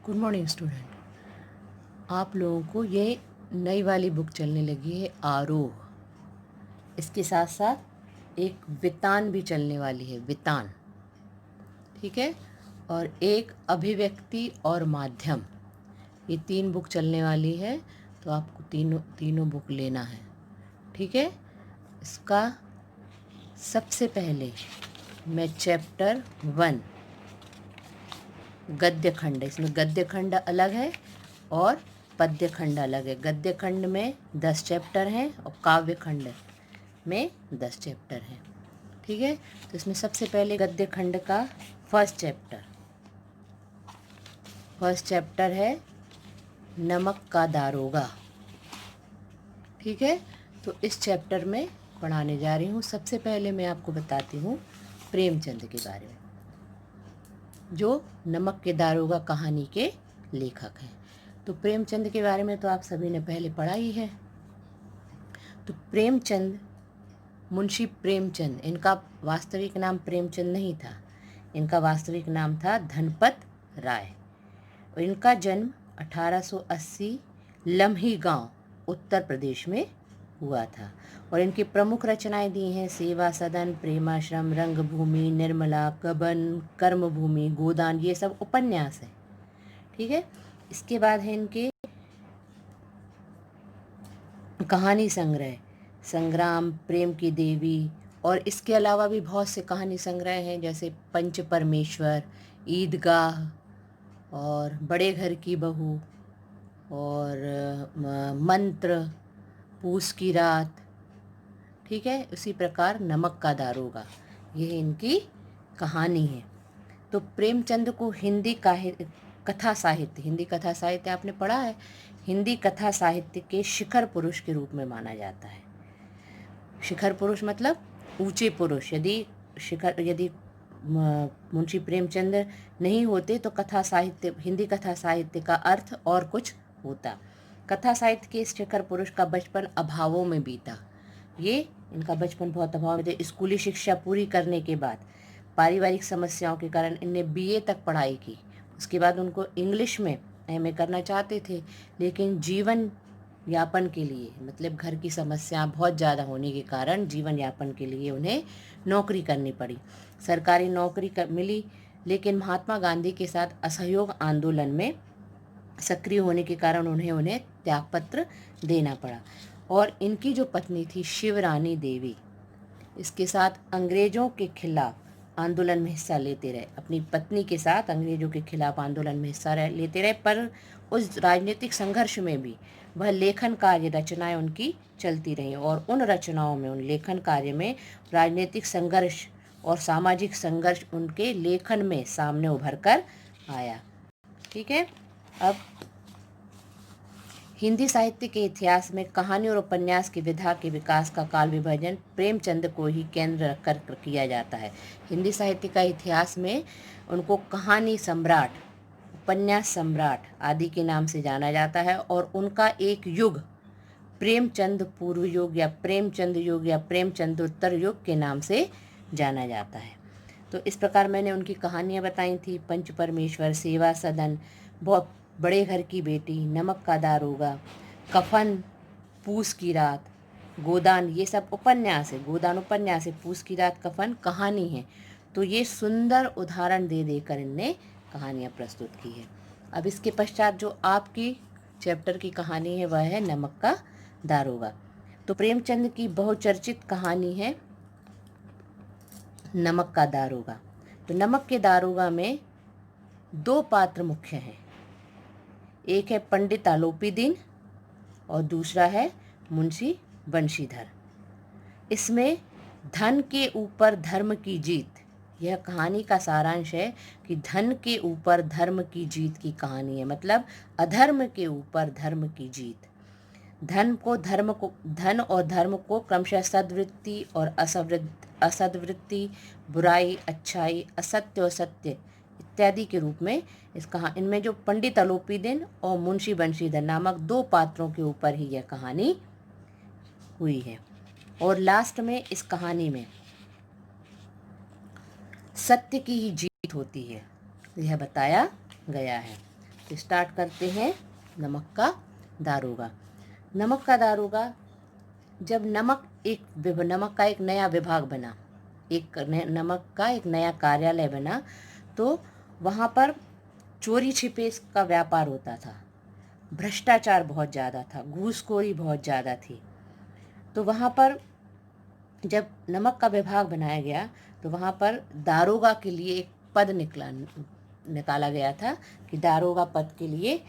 Good morning student. आप लोगों को ये नई वाली बुक चलने लगी है आरोह। इसके साथ साथ एक वितान भी चलने वाली है, वितान, ठीक है। और एक अभिव्यक्ति और माध्यम, ये 3 बुक चलने वाली है। तो आपको तीनों बुक लेना है, ठीक है। इसका सबसे पहले मैं चैप्टर 1 गद्य खंड, इसमें गद्य खंड अलग है और पद्य खंड अलग है। गद्य खंड में 10 चैप्टर हैं और काव्य खंड में 10 चैप्टर हैं, ठीक है। तो इसमें सबसे पहले गद्य खंड का फर्स्ट चैप्टर है नमक का दारोगा, ठीक है। तो इस चैप्टर में पढ़ाने जा रही हूँ। सबसे पहले मैं आपको बताती हूँ प्रेमचंद के बारे में, जो नमक के दारोगा कहानी के लेखक हैं। तो प्रेमचंद के बारे में तो आप सभी ने पहले पढ़ा ही है। तो प्रेमचंद, मुंशी प्रेमचंद, इनका वास्तविक नाम प्रेमचंद नहीं था, इनका वास्तविक नाम था धनपत राय। और इनका जन्म 1880 लम्ही गांव, उत्तर प्रदेश में हुआ था। और इनकी प्रमुख रचनाएं दी हैं सेवा सदन, प्रेमाश्रम, रंगभूमि, निर्मला, कबन, कर्मभूमि, गोदान, ये सब उपन्यास हैं, ठीक है। इसके बाद है इनके कहानी संग्रह संग्राम, प्रेम की देवी, और इसके अलावा भी बहुत से कहानी संग्रह हैं, जैसे पंच परमेश्वर, ईदगाह, और बड़े घर की बहू, और मंत्र, पूस की रात, ठीक है। उसी प्रकार नमक का दारोगा, यह इनकी कहानी है। तो प्रेमचंद को हिंदी कथा साहित्य आपने पढ़ा है, हिंदी कथा साहित्य के शिखर पुरुष के रूप में माना जाता है। शिखर पुरुष मतलब ऊंचे पुरुष। यदि मुंशी प्रेमचंद नहीं होते तो हिंदी कथा साहित्य का अर्थ और कुछ होता। कथा साहित्य के इस शिखर पुरुष का बचपन अभावों में बीता। इनका बचपन बहुत अभाव में थे। स्कूली शिक्षा पूरी करने के बाद पारिवारिक समस्याओं के कारण इनने बीए तक पढ़ाई की। उसके बाद उनको इंग्लिश में एमए करना चाहते थे, लेकिन जीवन यापन के लिए, मतलब घर की समस्या बहुत ज़्यादा होने के कारण जीवन यापन के लिए उन्हें नौकरी करनी पड़ी। सरकारी नौकरी मिली, लेकिन महात्मा गांधी के साथ असहयोग आंदोलन में सक्रिय होने के कारण उन्हें त्यागपत्र देना पड़ा। और इनकी जो पत्नी थी शिवरानी देवी, इसके साथ अंग्रेजों के खिलाफ आंदोलन में हिस्सा लेते रहे। अपनी पत्नी के साथ अंग्रेजों के खिलाफ आंदोलन में हिस्सा लेते रहे, पर उस राजनीतिक संघर्ष में भी वह लेखन कार्य, रचनाएं उनकी चलती रहीं। और उन रचनाओं में, उन लेखन कार्य में राजनीतिक संघर्ष और सामाजिक संघर्ष उनके लेखन में सामने उभर कर आया, ठीक है। अब हिंदी साहित्य के इतिहास में कहानी और उपन्यास की विधा के विकास का काल विभाजन प्रेमचंद को ही केंद्र रखकर किया जाता है। हिंदी साहित्य का इतिहास में उनको कहानी सम्राट, उपन्यास सम्राट आदि के नाम से जाना जाता है। और उनका एक युग प्रेमचंद पूर्व युग या प्रेमचंद युग या प्रेमचंदोत्तर युग के नाम से जाना जाता है। तो इस प्रकार मैंने उनकी कहानियाँ बताई थी। पंच परमेश्वर, सेवा सदन, बहुत बड़े घर की बेटी, नमक का दारोगा, कफन, पूस की रात, गोदान, ये सब उपन्यास है। गोदान उपन्यास है, पूस की रात, कफन कहानी है। तो ये सुंदर उदाहरण दे देकर इनने कहानियाँ प्रस्तुत की है। अब इसके पश्चात जो आपकी चैप्टर की कहानी है वह है नमक का दारोगा। तो प्रेमचंद की बहुचर्चित कहानी है नमक का दारोगा। तो नमक के दारोगा में 2 पात्र मुख्य हैं, एक है पंडित आलोपीदीन और दूसरा है मुंशी बंशीधर। इसमें धन के ऊपर धर्म की जीत, यह कहानी का सारांश है कि धन के ऊपर धर्म की जीत की कहानी है। मतलब अधर्म के ऊपर धर्म की जीत। धन और धर्म को क्रमशः सद्वृत्ति और असद्वृत्ति, बुराई, अच्छाई, असत्य और सत्य इत्यादि के रूप में इनमें जो पंडित आलोपीदीन और मुंशी बंशीधर नामक 2 पात्रों के ऊपर ही यह कहानी हुई है। और लास्ट में इस कहानी में सत्य की ही जीत होती है, यह बताया गया है। तो स्टार्ट करते हैं नमक का दारोगा। नमक का दारोगा, जब नमक का एक नया विभाग बना, नमक का एक नया कार्यालय बना, तो वहाँ पर चोरी छिपे का व्यापार होता था, भ्रष्टाचार बहुत ज़्यादा था, घूसखोरी बहुत ज़्यादा थी। तो वहाँ पर जब नमक का विभाग बनाया गया तो वहाँ पर दारोगा के लिए एक पद निकाला गया था कि दारोगा पद के लिए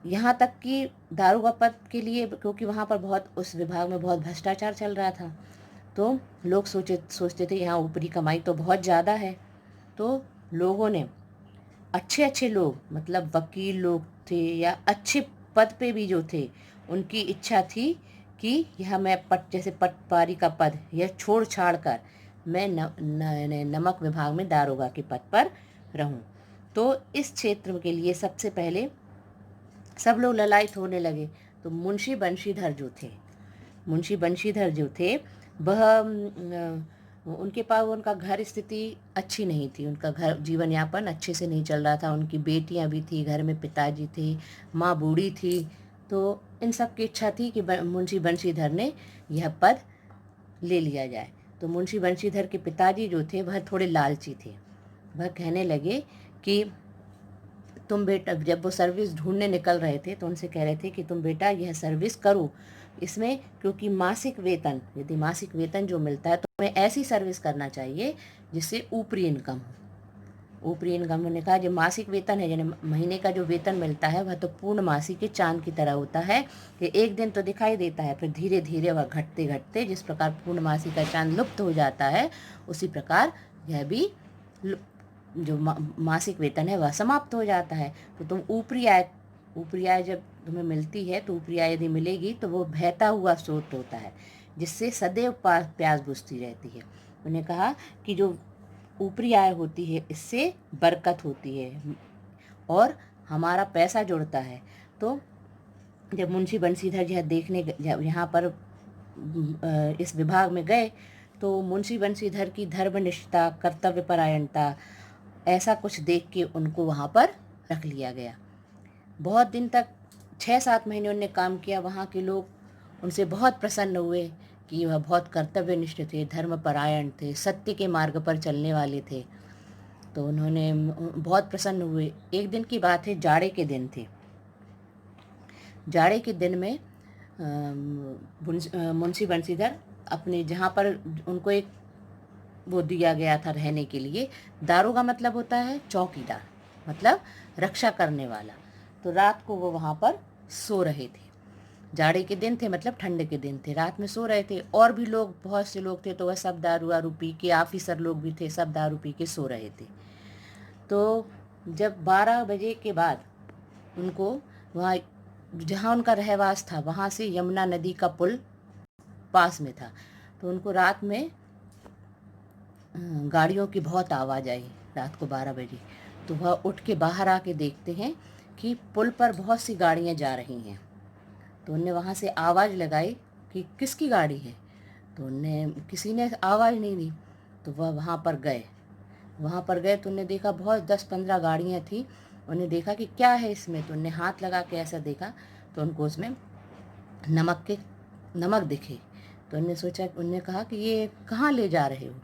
यहाँ तक कि दारोगा पद के लिए, क्योंकि वहाँ पर उस विभाग में बहुत भ्रष्टाचार चल रहा था, तो लोग सोचते थे यहाँ ऊपरी कमाई तो बहुत ज़्यादा है। तो लोगों ने, अच्छे अच्छे लोग, मतलब वकील लोग थे या अच्छे पद पे भी जो थे, उनकी इच्छा थी कि यह मैं जैसे पटवारी का पद यह छोड़ छाड़ कर मैं नमक विभाग में दारोगा के पद पर रहूं। तो इस क्षेत्र के लिए सबसे पहले सब लोग ललायत होने लगे। तो मुंशी बंशीधर जो थे वह उनके पास, उनका घर स्थिति अच्छी नहीं थी, उनका घर जीवन यापन अच्छे से नहीं चल रहा था। उनकी बेटियां भी थी, घर में पिताजी थे, माँ बूढ़ी थी। तो इन सब की इच्छा थी कि मुंशी बंशीधर ने यह पद ले लिया जाए। तो मुंशी बंशीधर के पिताजी जो थे वह थोड़े लालची थे। वह कहने लगे कि तुम बेटा, जब वो सर्विस ढूंढने निकल रहे थे तो उनसे कह रहे थे कि तुम बेटा यह सर्विस करो, इसमें क्योंकि यदि मासिक वेतन जो मिलता है तो तुम्हें ऐसी सर्विस करना चाहिए जिससे ऊपरी इनकम हो। ऊपरी इनकम ने कहा, जो मासिक वेतन है, यानी महीने का जो वेतन मिलता है वह तो पूर्णमासी के चांद की तरह होता है कि एक दिन तो दिखाई देता है, फिर धीरे धीरे वह घटते घटते, जिस प्रकार पूर्णमासी का चांद लुप्त हो जाता है, उसी प्रकार यह भी जो मासिक वेतन है वह समाप्त हो जाता है। तो तुम ऊपरी आय जब तुम्हें मिलती है, तो ऊपरी आय यदि मिलेगी तो वो बहता हुआ स्रोत होता है, जिससे सदैव प्यास बुझती रहती है। उन्होंने कहा कि जो ऊपरी आय होती है इससे बरकत होती है और हमारा पैसा जुड़ता है। तो जब मुंशी बंशीधर यह देखने यहाँ पर इस विभाग में गए, तो मुंशी बंशीधर की धर्मनिष्ठता, कर्तव्यपरायणता, ऐसा कुछ देख के उनको वहाँ पर रख लिया गया। बहुत दिन तक 6-7 महीने उन्होंने काम किया। वहाँ के लोग उनसे बहुत प्रसन्न हुए कि वह बहुत कर्तव्यनिष्ठ थे, धर्मपरायण थे, सत्य के मार्ग पर चलने वाले थे। तो उन्होंने बहुत प्रसन्न हुए। एक दिन की बात है, जाड़े के दिन थे। जाड़े के दिन में मुंशी बंशीधर अपने, जहाँ पर उनको एक वो दिया गया था रहने के लिए, दारोगा मतलब होता है चौकीदार, मतलब रक्षा करने वाला। तो रात को वो वहाँ पर सो रहे थे। जाड़े के दिन थे, मतलब ठंड के दिन थे, रात में सो रहे थे। और भी लोग, बहुत से लोग थे, तो वह सब दारू वारू पी के, ऑफिसर लोग भी थे, सब दारू पी के सो रहे थे। तो जब 12 बजे के बाद उनको वहाँ, जहाँ उनका रहवास था, वहाँ से यमुना नदी का पुल पास में था, तो उनको रात में गाड़ियों की बहुत आवाज़ आई, रात को 12 बजे। तो वह उठ के बाहर आके देखते हैं कि पुल पर बहुत सी गाड़ियाँ जा रही हैं। तो उनने वहाँ से आवाज़ लगाई कि किसकी गाड़ी है, तो किसी ने आवाज़ नहीं दी। तो वह वहाँ पर गए तो उन्हें देखा बहुत 10-15 गाड़ियाँ थी। उन्हें देखा कि क्या है इसमें, तो उन्हें हाथ लगा के ऐसा देखा, तो उनको उसमें नमक दिखे। तो उन्होंने कहा कि ये कहाँ ले जा रहे हो।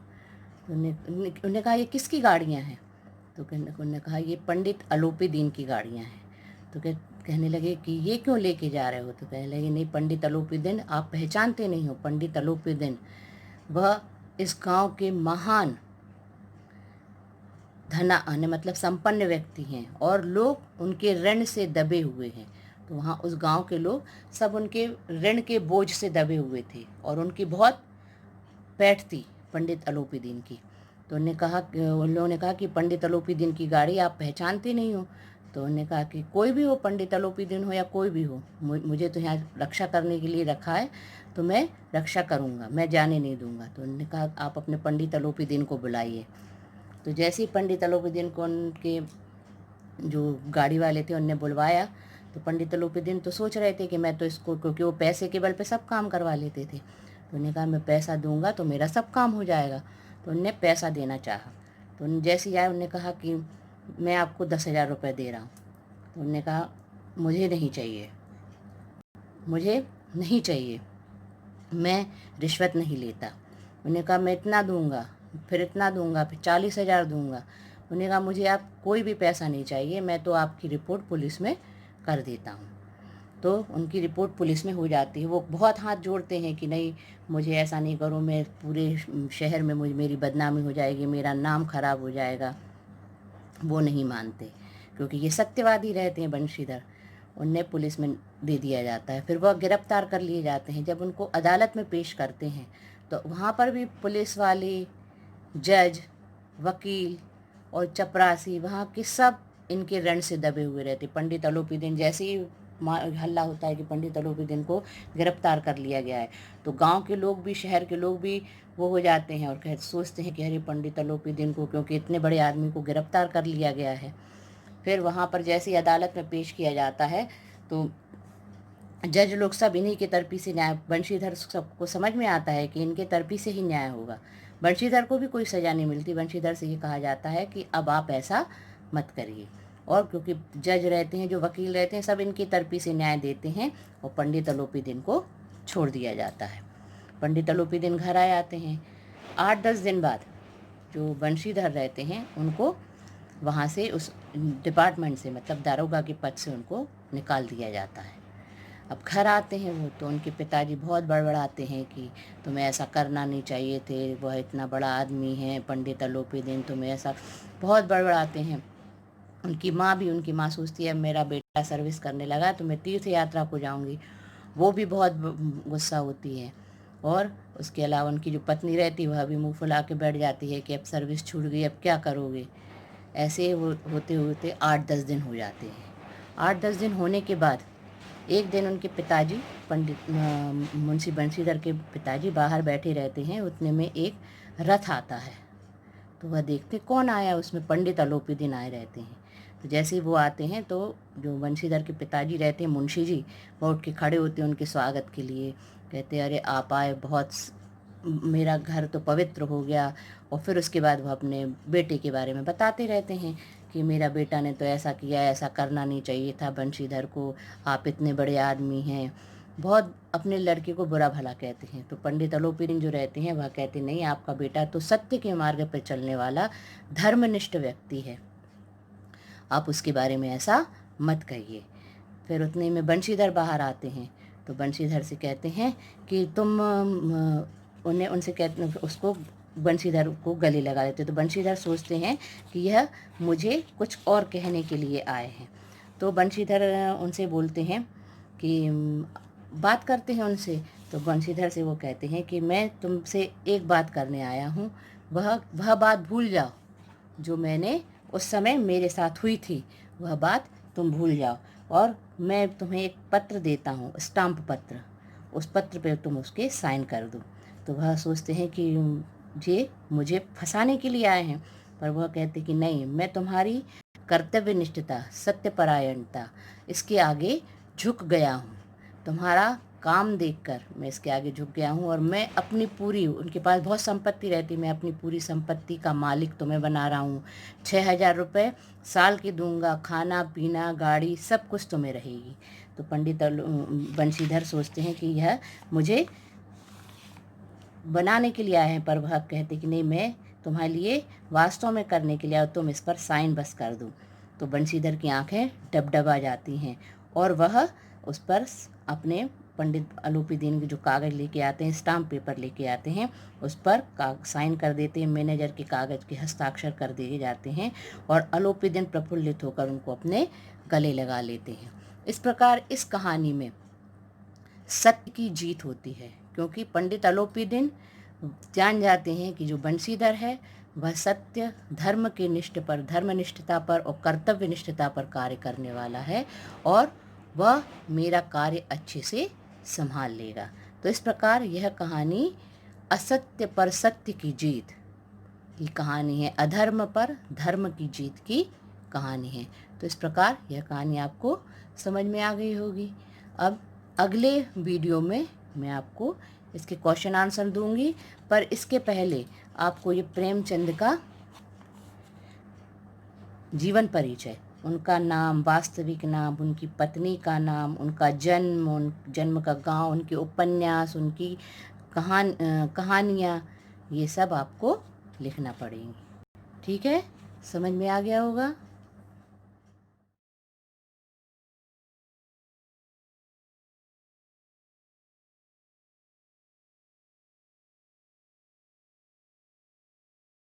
तो उन्होंने कहा ये किसकी गाड़ियाँ हैं। तो उन्होंने कहा ये पंडित अलोपीदीन की गाड़ियाँ हैं। तो कहने लगे कि ये क्यों लेके जा रहे हो। तो कहने लगे नहीं, पंडित अलोपीदीन आप पहचानते नहीं हो। पंडित अलोपीदीन वह इस गांव के महान मतलब संपन्न व्यक्ति हैं और लोग उनके ऋण से दबे हुए हैं। तो वहाँ उस गांव के लोग सब उनके ऋण के बोझ से दबे हुए थे और उनकी बहुत पैठ थी पंडित अलोपीदीन की। तो उन लोगों ने कहा कि पंडित अलोपीदीन की गाड़ी आप पहचानते नहीं हो। तो उन्होंने कहा कि कोई भी हो, पंडित अलोपीदीन हो या कोई भी हो, मुझे तो यहाँ रक्षा करने के लिए रखा है, तो मैं रक्षा करूँगा, मैं जाने नहीं दूँगा। तो उन्होंने कहा आप अपने पंडित अलोपीदीन को बुलाइए। तो जैसे ही पंडित अलोपीदीन को उनके जो गाड़ी वाले थे उनने बुलवाया, तो पंडित अलोपीदीन तो सोच रहे थे कि मैं तो इसको, क्योंकि वो पैसे के बल पे सब काम करवा लेते थे, तो उन्होंने कहा मैं पैसा दूंगा तो मेरा सब काम हो जाएगा। तो उनने पैसा देना चाहा। तो जैसे ही आए उनने कहा कि मैं आपको 10,000 रुपये दे रहा हूँ। तो उन्होंने कहा मुझे नहीं चाहिए, मुझे नहीं चाहिए, मैं रिश्वत नहीं लेता। उन्होंने कहा मैं इतना दूंगा, फिर इतना दूंगा, फिर 40,000 दूंगा। उन्होंने कहा मुझे आप कोई भी पैसा नहीं चाहिए, मैं तो आपकी रिपोर्ट पुलिस में कर देता हूँ। तो उनकी रिपोर्ट पुलिस में हो जाती है। वो बहुत हाथ जोड़ते हैं कि नहीं, मुझे ऐसा नहीं करो, मैं पूरे शहर में मेरी बदनामी हो जाएगी, मेरा नाम खराब हो जाएगा। वो नहीं मानते क्योंकि ये सत्यवादी रहते हैं बंशीधर। उन्हें पुलिस में दे दिया जाता है, फिर वह गिरफ्तार कर लिए जाते हैं। जब उनको अदालत में पेश करते हैं तो वहाँ पर भी पुलिस वाले, जज, वकील और चपरासी वहाँ के सब इनके रण से दबे हुए रहते। पंडित अलोपीदीन जैसे ही हल्ला होता है कि पंडित अलोपीदीन को गिरफ्तार कर लिया गया है, तो गांव के लोग भी, शहर के लोग भी वो हो जाते हैं और सोचते हैं कि अरे पंडित अलोपीदीन को, क्योंकि इतने बड़े आदमी को गिरफ्तार कर लिया गया है। फिर वहाँ पर जैसे ही अदालत में पेश किया जाता है तो जज लोग सब इन्हीं के तरफी से न्याय, बंशीधर सबको समझ में आता है कि इनके तरफी से ही न्याय होगा। बंशीधर को भी कोई सज़ा नहीं मिलती। बंशीधर से ये कहा जाता है कि अब आप ऐसा मत करिए। और क्योंकि जज रहते हैं, जो वकील रहते हैं, सब इनकी तरफी से न्याय देते हैं और पंडित अलोपीदीन को छोड़ दिया जाता है। पंडित अलोपीदीन घर आ जाते हैं। 8-10 दिन बाद जो बंशीधर रहते हैं उनको वहाँ से, उस डिपार्टमेंट से, मतलब दारोगा के पद से उनको निकाल दिया जाता है। अब घर आते हैं वो, तो उनके पिताजी बहुत बड़बड़ाते हैं कि तुम्हें ऐसा करना नहीं चाहिए थे, वह इतना बड़ा आदमी है पंडित अलोपीदीन, तुम्हें ऐसा, बहुत बड़बड़ाते हैं। उनकी माँ सोचती है मेरा बेटा सर्विस करने लगा तो मैं तीर्थ यात्रा को जाऊंगी, वो भी बहुत गुस्सा होती है। और उसके अलावा उनकी जो पत्नी रहती वह भी मुँह फुला के बैठ जाती है कि अब सर्विस छूट गई, अब क्या करोगे। ऐसे वो होते होते 8-10 दिन हो जाते हैं। 8-10 दिन होने के बाद एक दिन उनके पिताजी, पंडित मुंशी बंशीधर के पिताजी बाहर बैठे रहते हैं। उतने में एक रथ आता है, तो वह देखते कौन आया, उसमें पंडित अलोपीदीन आए रहते हैं। तो जैसे ही वो आते हैं तो जो बंशीधर के पिताजी रहते हैं, मुंशी जी, वो उठ के खड़े होते हैं उनके स्वागत के लिए। कहते अरे आप आए, बहुत, मेरा घर तो पवित्र हो गया। और फिर उसके बाद वो अपने बेटे के बारे में बताते रहते हैं कि मेरा बेटा ने तो ऐसा किया, ऐसा करना नहीं चाहिए था बंशीधर को, आप इतने बड़े आदमी हैं। बहुत अपने लड़के को बुरा भला कहते हैं। तो पंडित अलोपीदीन जो रहते हैं वह कहते नहीं, आपका बेटा तो सत्य के मार्ग पर चलने वाला धर्मनिष्ठ व्यक्ति है, आप उसके बारे में ऐसा मत कहिए। फिर उतने में बंशीधर बाहर आते हैं, तो बंशीधर से कहते हैं कि तुम उन्हें उनसे कहते, उसको, बंशीधर को गले लगा लेते। तो बंशीधर सोचते हैं कि यह मुझे कुछ और कहने के लिए आए हैं। तो बंशीधर उनसे बोलते हैं कि बात करते हैं उनसे। तो बंशीधर से वो कहते हैं कि मैं तुमसे एक बात करने आया हूँ, वह बात भूल जाओ जो मैंने उस समय मेरे साथ हुई थी, वह बात तुम भूल जाओ। और मैं तुम्हें एक पत्र देता हूँ, स्टाम्प पत्र, उस पत्र पे तुम उसके साइन कर दो। तो वह सोचते हैं कि ये मुझे फंसाने के लिए आए हैं, पर वह कहते कि नहीं, मैं तुम्हारी कर्तव्यनिष्ठता, सत्यपरायणता, इसके आगे झुक गया हूँ। तुम्हारा काम देखकर मैं इसके आगे झुक गया हूँ और मैं अपनी पूरी, उनके पास बहुत संपत्ति रहती, मैं अपनी पूरी संपत्ति का मालिक तुम्हें बना रहा हूँ। 6,000 रुपये साल के दूंगा, खाना पीना गाड़ी सब कुछ तुम्हें रहेगी। तो पंडित बंशीधर सोचते हैं कि यह मुझे बनाने के लिए आए हैं, पर वह कहते कि नहीं, मैं तुम्हारे लिए वास्तव में करने के लिए आया, तुम इस पर साइन बस कर दो। तो बंशीधर की आंखें डबडबा जाती हैं और वह उस पर अपने पंडित अलोपीदीन के जो कागज़ लेके आते हैं, स्टाम्प पेपर लेके आते हैं, उस पर साइन कर देते हैं। मैनेजर के कागज़ के हस्ताक्षर कर दिए जाते हैं और अलोपीदीन प्रफुल्लित होकर उनको अपने गले लगा लेते हैं। इस प्रकार इस कहानी में सत्य की जीत होती है, क्योंकि पंडित अलोपीदीन जान जाते हैं कि जो बंशीधर है वह सत्य, धर्म के निष्ठ पर, धर्मनिष्ठता पर और कर्तव्य निष्ठता पर कार्य करने वाला है और वह मेरा कार्य अच्छे से संभाल लेगा। तो इस प्रकार यह कहानी असत्य पर सत्य की जीत की कहानी है, अधर्म पर धर्म की जीत की कहानी है। तो इस प्रकार यह कहानी आपको समझ में आ गई होगी। अब अगले वीडियो में मैं आपको इसके क्वेश्चन आंसर दूंगी, पर इसके पहले आपको ये प्रेमचंद का जीवन परिचय, उनका नाम, वास्तविक नाम, उनकी पत्नी का नाम, उनका जन्म, उन जन्म का गांव, उनके उपन्यास, उनकी कहानियाँ, ये सब आपको लिखना पड़ेंगी। ठीक है, समझ में आ गया होगा।